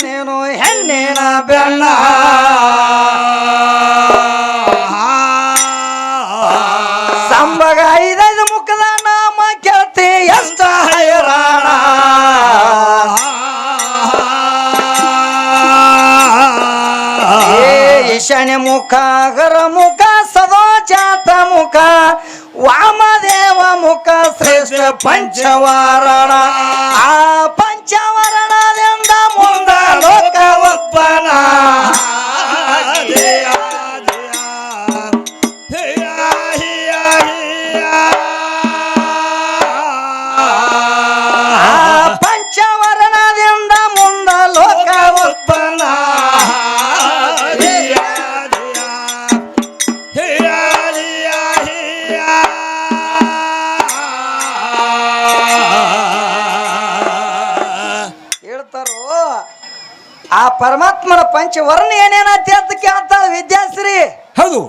ನೀನು ಹೆಣ್ಣಿನ ಬೆಣ್ಣ ಸಂಬಗ 5 ಮುಖದ ನಾಮ ಕೇಳ್ತಿ ಎಷ್ಟ ಹೈರಾಣ ಈಶಾನ್ಯ ಮುಖ ಗರ ಮುಖ ಸದೋ ಜಾತ ಮುಖ ವಾಮದೇವ ಮುಖ ಶ್ರೇಷ್ಠ ಪಂಚವರಣ ಆ ಪಂಚವರಣದಿಂದ ಮುಂದ ಲೋಕ ಒಪ್ಪನ ಪಂಚವರಣದಿಂದ ಮುಂದ ಲೋಕ ಒಪ್ಪನ ಆ ಪರಮಾತ್ಮನ ಪಂಚವರ್ಣ ಏನೇನೈತಿ ಅಂತ ಕೇಳ್ತಾಳ ವಿದ್ಯಾಶ್ರೀ. ಹೌದು.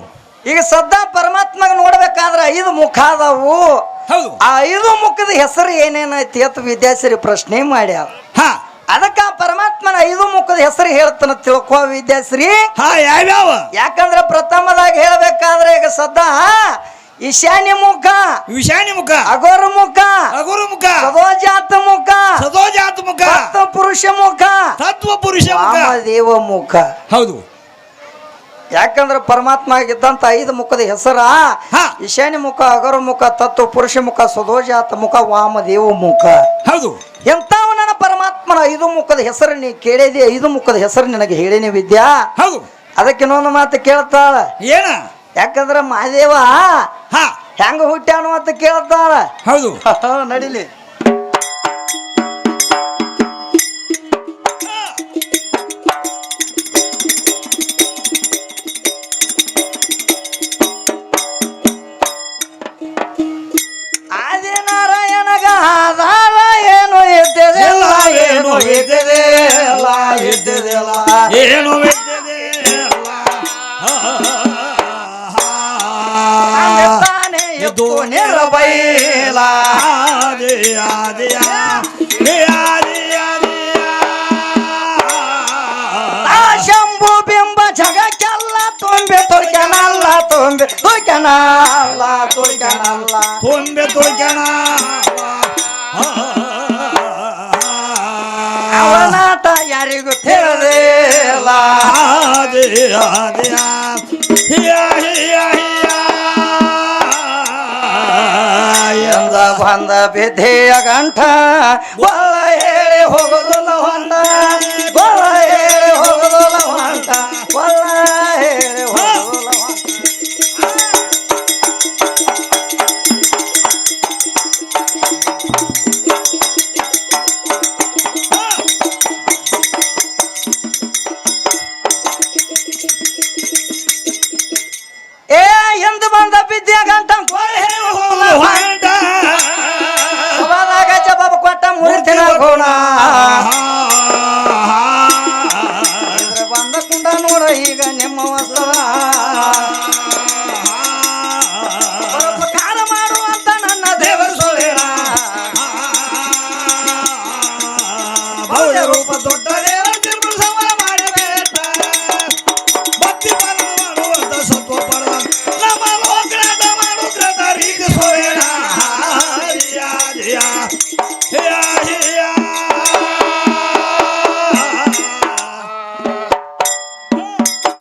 ಈಗ ಸದಾ ಪರಮಾತ್ಮಗ ನೋಡ್ಬೇಕಾದ್ರ 5 ಮುಖ ಅದಾವು. ಹೌದು. ಆ 5 ಮುಖದ ಹೆಸರು ಏನೇನೈತಿ ಅಂತ ವಿದ್ಯಾಶ್ರೀ ಪ್ರಶ್ನೆ ಮಾಡ್ಯಾವ. ಅದಕ್ಕ ಪರಮಾತ್ಮನ 5 ಮುಖದ ಹೆಸರು ಹೇಳ್ತಾನ ತಿಳ್ಕೋ ವಿದ್ಯಾಶ್ರೀ. ಯಾವ್ಯಾವ? ಯಾಕಂದ್ರ ಪ್ರಥಮದಾಗ ಹೇಳ್ಬೇಕಾದ್ರೆ ಈಗ ಸದಾ ಈಶಾನ್ಯ ಮುಖ, ಈಶಾನ್ಯ ಮುಖ, ಅಗೋರ ಮುಖ, ಅಗೋರ ಮುಖ, ಸದೋಜಾತ ಮುಖ, ಸದೋಜಾತ ಮುಖ, ತತ್ವ ಪುರುಷ ಮುಖ, ತತ್ವ ಪುರುಷ ಮುಖ, ವಾಮದೇವ ಮುಖ. ಹೌದು. ಯಾಕಂದ್ರ ಪರಮಾತ್ಮ ಆಗಿದ್ದಂತ 5 ಮುಖದ ಹೆಸರ ಈಶಾನ್ಯ ಮುಖ, ಅಗೋರ ಮುಖ, ತತ್ವ ಪುರುಷ ಮುಖ, ಸದೋಜಾತ ಮುಖ, ವಾಮದೇವ ಮುಖ. ಹೌದು. ಎಂತಾವ ನನ್ನ ಪರಮಾತ್ಮನ 5 ಮುಖದ ಹೆಸರು ನೀ ಕೇಳಿದೆ. 5 ಮುಖದ ಹೆಸರು ನಿನಗೆ ಹೇಳಿನಿ ವಿದ್ಯಾ. ಹೌದು. ಅದಕ್ಕೆ ಇನ್ನೊಂದು ಮಾತು ಕೇಳ್ತಾಳ. ಏನ? ಯಾಕಂದ್ರ ಮಹಾದೇವ ಹೆಂಗ ಹುಟ್ಟ್ಯಾನು ಅಂತ ಕೇಳ್ತಾಳ. ಹೌದು. ನಡಿಲಿ. ಆದಿನಾರಾಯಣಗ ಆಧಾರ ಏನು ಇದ್ದಿದಿಲ್ಲ, ಏನು ಇದ್ದಿದಿಲ್ಲ, ಇದ್ದಿದಿಲ್ಲ, ಏನು ತಾನೇ ಎದ್ದು ನಿರ್ಬೈಲ ಶಂಭು ಬಿಂಬ ಜಗಕ್ಕೆಲ್ಲ ತುಂಬೆ ತುರ್ಕನಲ್ಲ, ತುಂಬೆ ತುರ್ಕನಲ್ಲ, ತುರ್ಕನಲ್ಲ, ತುಂಬೆ ತುರ್ಕನ ಅವನಾಟ ಯಾರಿಗೂ ತಿಳಿದಿಲ್ಲ. ಎಂದ ಬಂದ ಬಿದ್ದೆಯ ಗಂಠ ಒಳ ಹೇಳಿ ಹೋಗುದಿಲ್ಲ ಹೊಂಡ, ಒಳ ಹೇಳಿ ಹೋಗುದಿಲ್ಲ ಹೊಂಡ, ಒಳ ಹೇಳಿ ಹೋಗುದಿಲ್ಲ ಹೊಂಡ. ಏ ಎಂದು ಬಂದ ಬಿದ್ದೆ ಗಂಟ ಸಭಾದಾಗ ಜವಾಬ ಕೊಟ್ಟ ಮುರಿತಿನ ಗುಣ ಬಂದ ಕುಂಡ ನೋಡ ಈಗ ನಿಮ್ಮ ವಸ್ತ್ರ